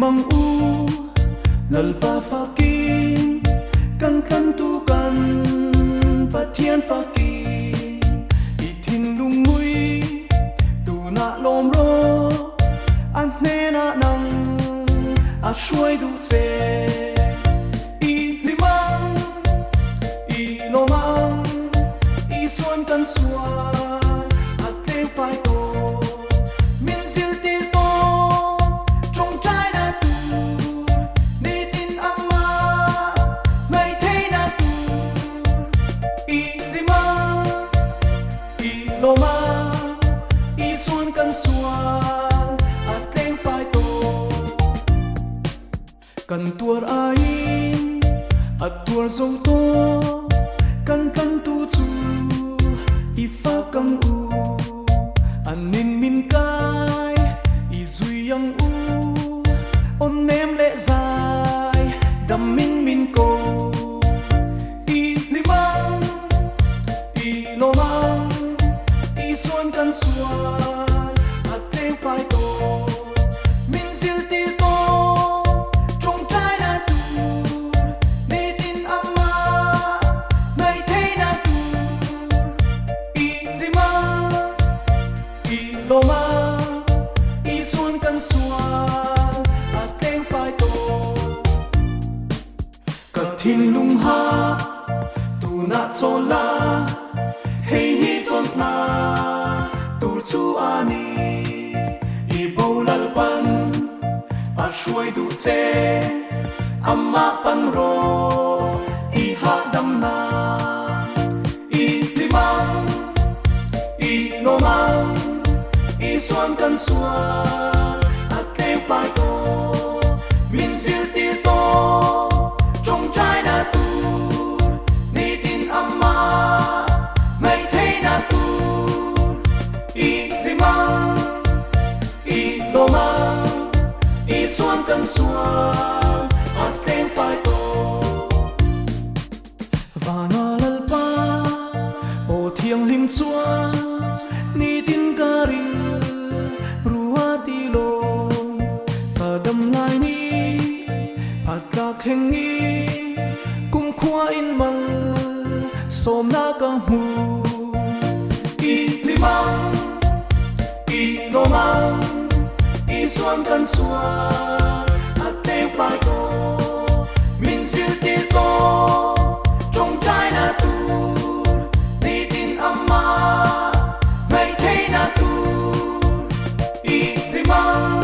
mang u Lalpa fakin kan tu kan pathian fakin ithin lung mui tu na lom ro an ne na nang a shuai du che i limang i lomang i suan kan suan at le phai to min siêu ti to trong trái na tu ni tin amma mai thấy na tu i limang i lomang i suan kan suan at le phai to kan tuar ain at tuar zong to kan tu chu i fa kam u anin min kai i zui yang u on nem le zai dam min ko i limang i lomang i suan kan suan at le phai to min siêu ti to trong trái na tu ni tin amma mai thấy na tu i limang i lomang i suan kan suan at le phai to ka thin lung ha tu na chola hei hi chon na tur chu ani i bo lalpan a shuai du che amma pan ro i ha dam na i limang i lomang i suan kan suan at le phai to min siêu ti to trong trái na tu ni tin amma mai thấy na tu i limang i lomang i suan kan suan at le phai to và na lalpa o thiang lim chuan ni tin ka rin ruwa ti long ka dam lai ni at la theng ni kum khua in mal som na ka hu i limang i lomang i suan kan suan at le phai to min siêu ti to trong trái na tu ni tin amma mai thấy na tu i limang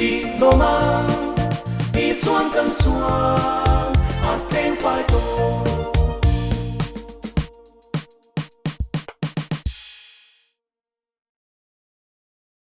i lomang i suan kan suan at le phai to